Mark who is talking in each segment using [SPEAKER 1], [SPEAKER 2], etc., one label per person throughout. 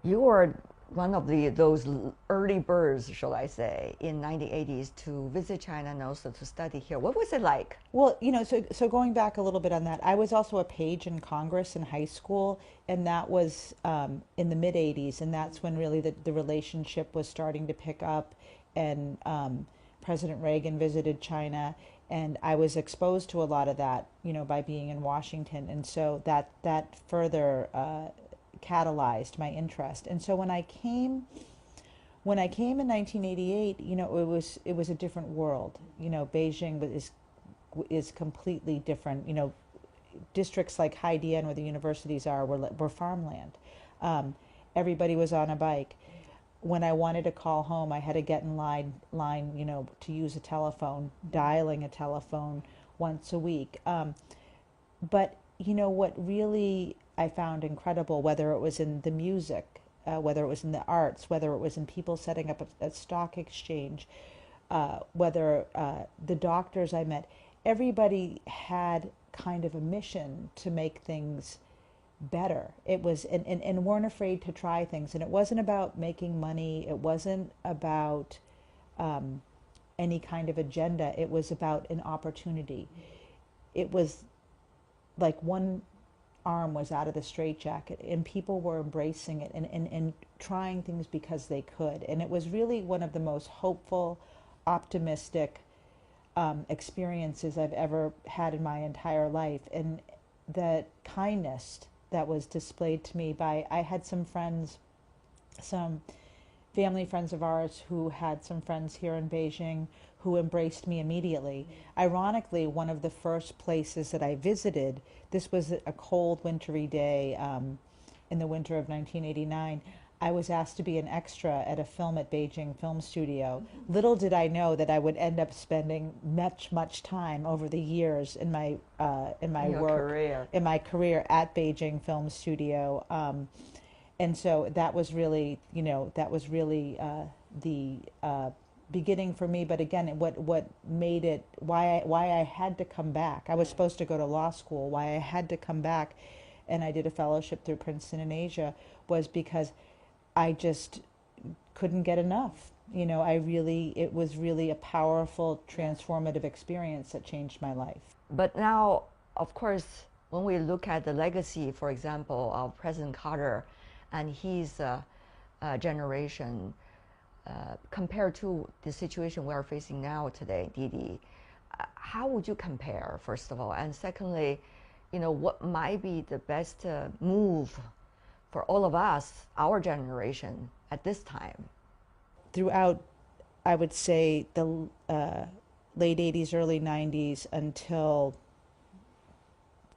[SPEAKER 1] You were one of those early birds, shall I say, in 1980s to visit China and also to study here. What was it like?
[SPEAKER 2] Well, so going back a little bit on that, I was also a page in Congress in high school, and that was in the mid 80s, and that's when really the relationship was starting to pick up, and President Reagan visited China, and I was exposed to a lot of that, by being in Washington, and so that further catalyzed my interest. And so when I came in 1988, it was a different world. Beijing is completely different. Districts like Haidian, where the universities are, were farmland. Everybody was on a bike. When I wanted to call home, I had to get in line, to use a telephone, dialing a telephone once a week. But what really I found incredible, whether it was in the music, whether it was in the arts, whether it was in people setting up a stock exchange, whether the doctors I met, everybody had kind of a mission to make things better. It was, and weren't afraid to try things. And it wasn't about making money, it wasn't about any kind of agenda, it was about an opportunity. It was like one arm was out of the straitjacket and people were embracing it and trying things because they could. And it was really one of the most hopeful, optimistic experiences I've ever had in my entire life. And the kindness that was displayed to me by, I had some friends, some family friends of ours who had some friends here in Beijing who embraced me immediately. Ironically, one of the first places that I visited, this was a cold, wintry day in the winter of 1989. I was asked to be an extra at a film at Beijing Film Studio. Little did I know that I would end up spending much time over the years in my
[SPEAKER 1] In your
[SPEAKER 2] work,
[SPEAKER 1] career.
[SPEAKER 2] in my career at Beijing Film Studio. And so that was really the beginning for me. But again, what made it, why I had to come back. I was supposed to go to law school. Why I had to come back, and I did a fellowship through Princeton in Asia, was because I just couldn't get enough. It was really a powerful, transformative experience that changed my life.
[SPEAKER 1] But now, of course, when we look at the legacy, for example, of President Carter and his generation, compared to the situation we are facing now today, Didi, how would you compare, first of all? And secondly, what might be the best move for all of us, our generation, at this time?
[SPEAKER 2] Throughout, I would say, the late 80s, early 90s until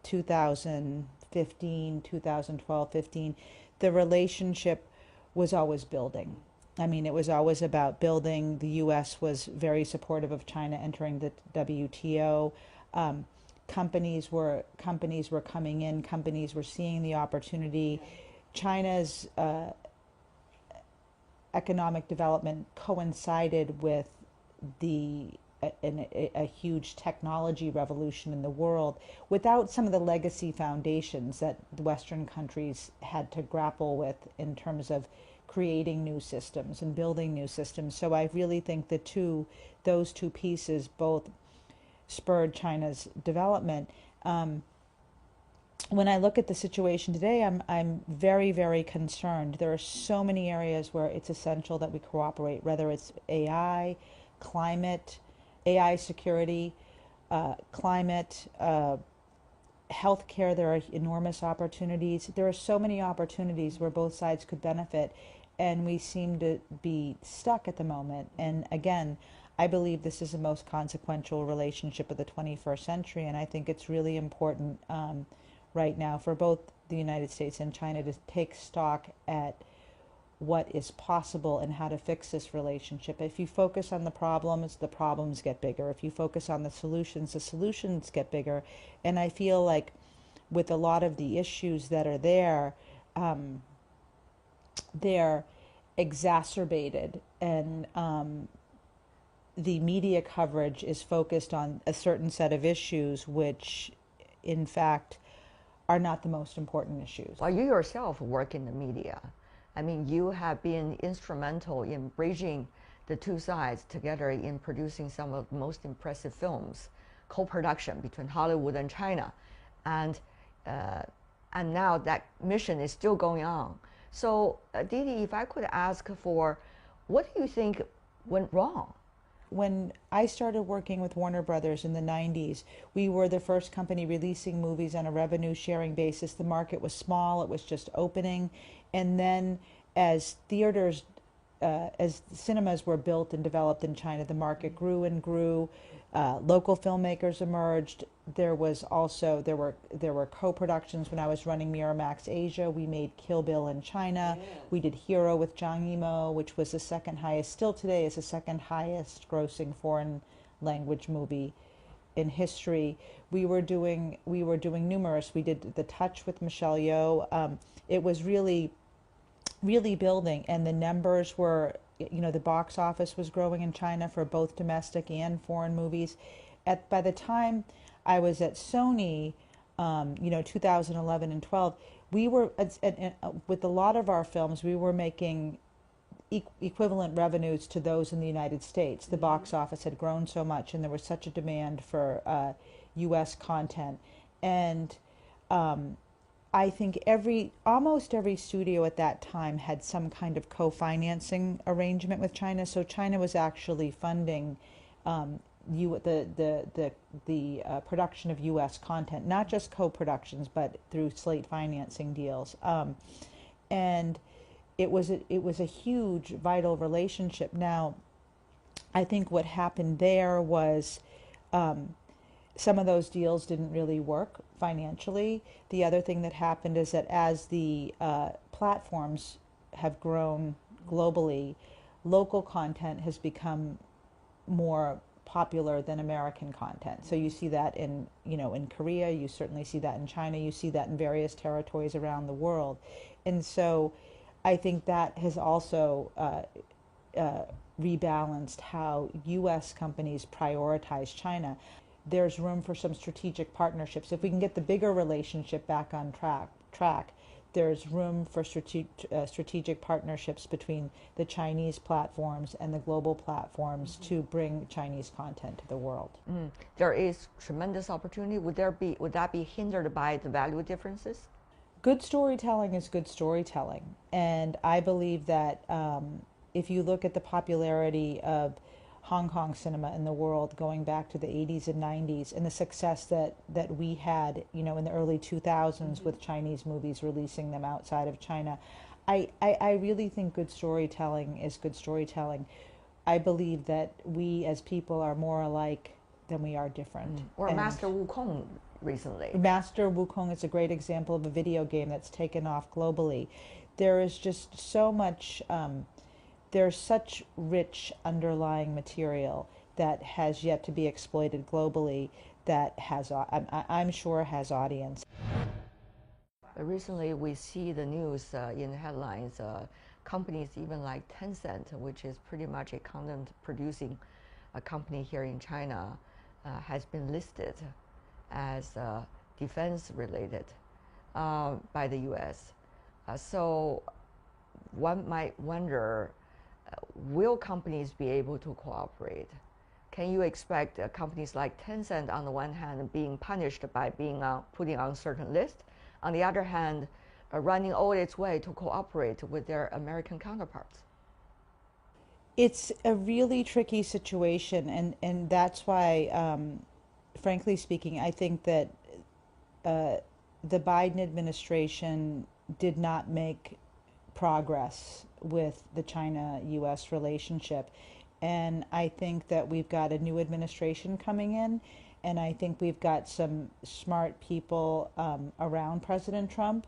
[SPEAKER 2] 2015, 2012, 15, the relationship was always building. I mean, it was always about building. The U.S. was very supportive of China entering the WTO. Um, companies were coming in. Companies were seeing the opportunity. China's economic development coincided with the a huge technology revolution in the world without some of the legacy foundations that the Western countries had to grapple with in terms of creating new systems and building new systems. So I really think those two pieces both spurred China's development. When I look at the situation today, I'm very, very concerned. There are so many areas where it's essential that we cooperate, whether it's AI, climate, AI security, climate, healthcare. There are enormous opportunities. There are so many opportunities where both sides could benefit, and we seem to be stuck at the moment. And again, I believe this is the most consequential relationship of the 21st century, and I think it's really important right now for both the United States and China to take stock at what is possible and how to fix this relationship. If you focus on the problems get bigger. If you focus on the solutions get bigger. And I feel like with a lot of the issues that are there, they're exacerbated, and the media coverage is focused on a certain set of issues, which in fact are not the most important issues.
[SPEAKER 1] Well, you yourself work in the media. I mean, you have been instrumental in bridging the two sides together in producing some of the most impressive films, co-production between Hollywood and China, and uh, and now that mission is still going on. So, Didi, if I could ask for, what do you think went wrong?
[SPEAKER 2] When I started working with Warner Brothers in the 90s, we were the first company releasing movies on a revenue sharing basis. The market was small, it was just opening. And then as theaters, as cinemas were built and developed in China, the market grew and grew. Local filmmakers emerged. There were co-productions. When I was running Miramax Asia, we made Kill Bill in China. Yeah. We did Hero with Zhang Yimou, which was the second highest, still today is the second highest grossing foreign language movie in history. We were doing numerous. We did The Touch with Michelle Yeoh. It was really building, and the numbers were, the box office was growing in China for both domestic and foreign movies. By the time I was at Sony, 2011 and 12, we were, with a lot of our films, we were making equivalent revenues to those in the United States. The box office had grown so much, and there was such a demand for U.S. content. And I think almost every studio at that time had some kind of co-financing arrangement with China. So China was actually funding the production of U.S. content, not just co-productions, but through slate financing deals. And it was a huge, vital relationship. Now, I think what happened there was some of those deals didn't really work financially. The other thing that happened is that as the platforms have grown globally, local content has become more popular than American content. So you see that in Korea, you certainly see that in China, you see that in various territories around the world. And so I think that has also rebalanced how U.S. companies prioritize China. There's room for some strategic partnerships. If we can get the bigger relationship back on track, there's room for strategic partnerships between the Chinese platforms and the global platforms to bring Chinese content to the world.
[SPEAKER 1] There is tremendous opportunity. Would that be hindered by the value differences?
[SPEAKER 2] Good storytelling is good storytelling, and I believe that if you look at the popularity of Hong Kong cinema in the world going back to the 80s and 90s, and the success that we had, in the early 2000s with Chinese movies, releasing them outside of China, I really think good storytelling is good storytelling. I believe that we as people are more alike than we are different.
[SPEAKER 1] Or Master Wukong recently.
[SPEAKER 2] Master Wukong is a great example of a video game that's taken off globally. There is just so much... there's such rich underlying material that has yet to be exploited globally that I'm sure has audience.
[SPEAKER 1] Recently, we see the news in headlines, companies even like Tencent, which is pretty much a content-producing company here in China, has been listed as defense-related by the U.S. So one might wonder, will companies be able to cooperate? Can you expect companies like Tencent, on the one hand, being punished by being putting on certain lists, on the other hand, running all its way to cooperate with their American counterparts?
[SPEAKER 2] It's a really tricky situation, and that's why, frankly speaking, I think that the Biden administration did not make progress with the China-U.S. relationship. And I think that we've got a new administration coming in, and I think we've got some smart people around President Trump,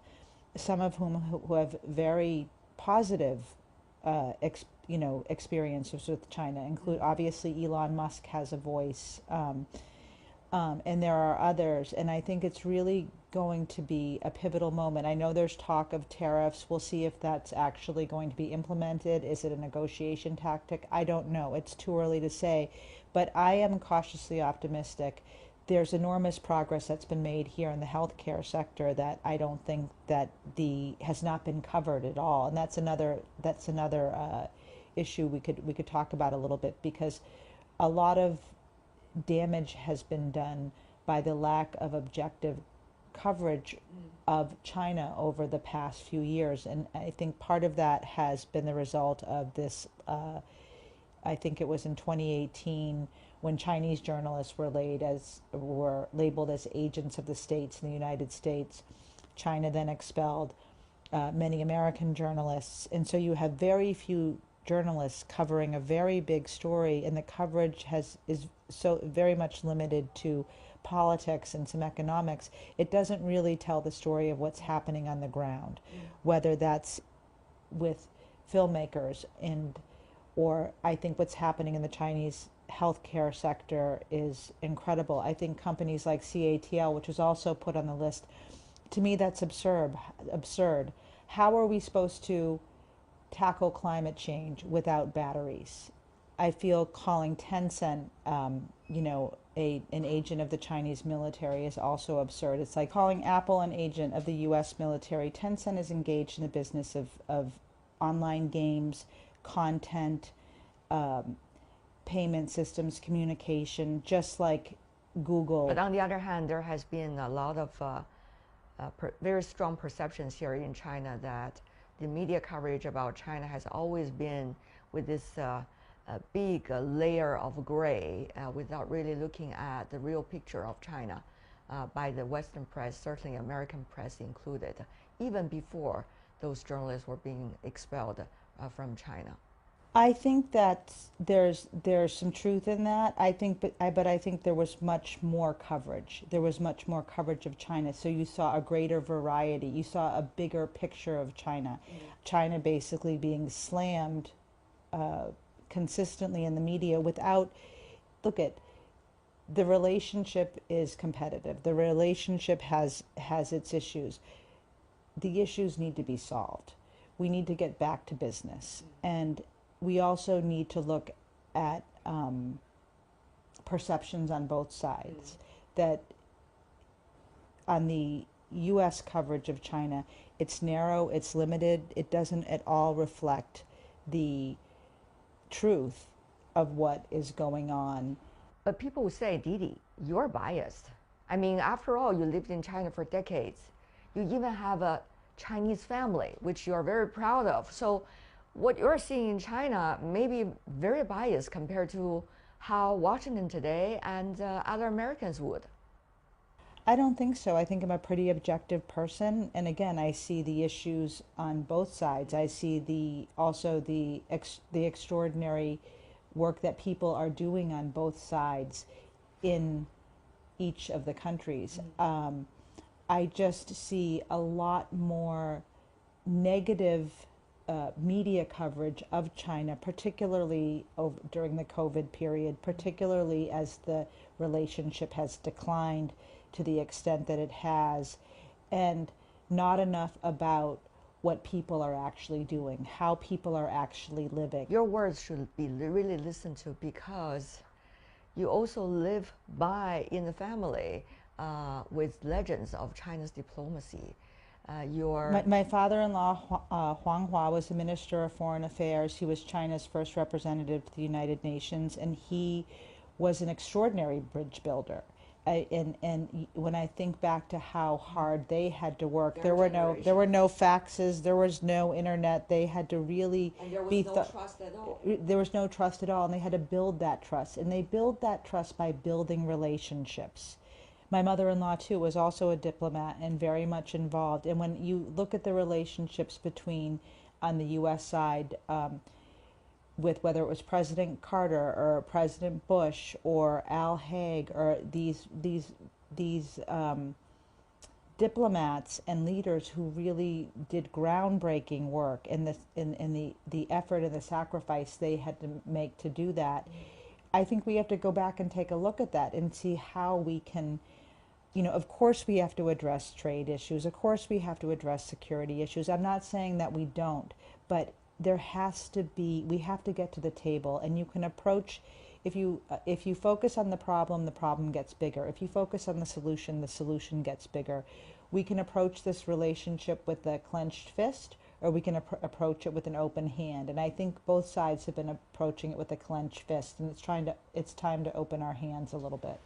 [SPEAKER 2] some of whom who have very positive experiences with China. Obviously Elon Musk has a voice, and there are others, and I think it's really going to be a pivotal moment. I know there's talk of tariffs. We'll see if that's actually going to be implemented. Is it a negotiation tactic? I don't know. It's too early to say. But I am cautiously optimistic there's enormous progress that's been made here in the healthcare sector that I don't think that the has not been covered at all, and that's another issue we could talk about a little bit, because a lot of damage has been done by the lack of objective coverage of China over the past few years, and I think part of that has been the result of this. I think it was in 2018 when Chinese journalists were labeled as agents of the states in the United States. China then expelled many American journalists, and so you have very few journalists covering a very big story, and the coverage is so very much limited to politics and some economics. It doesn't really tell the story of what's happening on the ground, whether that's with filmmakers or I think what's happening in the Chinese healthcare sector is incredible. I think companies like CATL, which was also put on the list, to me that's absurd. How are we supposed to tackle climate change without batteries? I feel calling Tencent, an agent of the Chinese military is also absurd. It's like calling Apple an agent of the U.S. military. Tencent is engaged in the business of online games, content, payment systems, communication, just like Google.
[SPEAKER 1] But on the other hand, there has been a lot of very strong perceptions here in China that the media coverage about China has always been with this big layer of gray without really looking at the real picture of China by the Western press, certainly American press included, even before those journalists were being expelled from China.
[SPEAKER 2] I think that there's some truth in that. I think, but I think there was much more coverage. There was much more coverage of China, so you saw a greater variety. You saw a bigger picture of China. China basically being slammed consistently in the media without. Look at the relationship is competitive. The relationship has its issues. The issues need to be solved. We need to get back to business, and we also need to look at perceptions on both sides. That on the U.S. coverage of China, it's narrow, it's limited, it doesn't at all reflect the truth of what is going on.
[SPEAKER 1] But people will say, Didi, you're biased. I mean, after all, you lived in China for decades. You even have a Chinese family, which you're very proud of. So what you're seeing in China may be very biased compared to how Washington today and other Americans would.
[SPEAKER 2] I don't think so. I think I'm a pretty objective person, and again, I see the issues on both sides. I see also the extraordinary work that people are doing on both sides in each of the countries. I just see a lot more negative media coverage of China, particularly during the COVID period, particularly as the relationship has declined to the extent that it has, and not enough about what people are actually doing, how people are actually living.
[SPEAKER 1] Your words should be really listened to, because you also live in the family with legends of China's diplomacy.
[SPEAKER 2] My father-in-law, Huang Hua, was the Minister of Foreign Affairs. He was China's first representative to the United Nations, and he was an extraordinary bridge builder. And when I think back to how hard they had to work, there were no faxes, there was no internet. They had to really
[SPEAKER 1] be no trust at all.
[SPEAKER 2] There was no trust at all, and they had to build that trust. And they build that trust by building relationships. My mother-in-law too was also a diplomat and very much involved. And when you look at the relationships between, on the U.S. side, with whether it was President Carter or President Bush or Al Haig or these diplomats and leaders who really did groundbreaking work, and the effort and the sacrifice they had to make to do that, I think we have to go back and take a look at that and see how we can. Of course we have to address trade issues. Of course we have to address security issues. I'm not saying that we don't, but we have to get to the table, and you can approach if you focus on the problem gets bigger. If you focus on the solution gets bigger. We can approach this relationship with a clenched fist, or we can approach it with an open hand. And I think both sides have been approaching it with a clenched fist, and it's time to open our hands a little bit.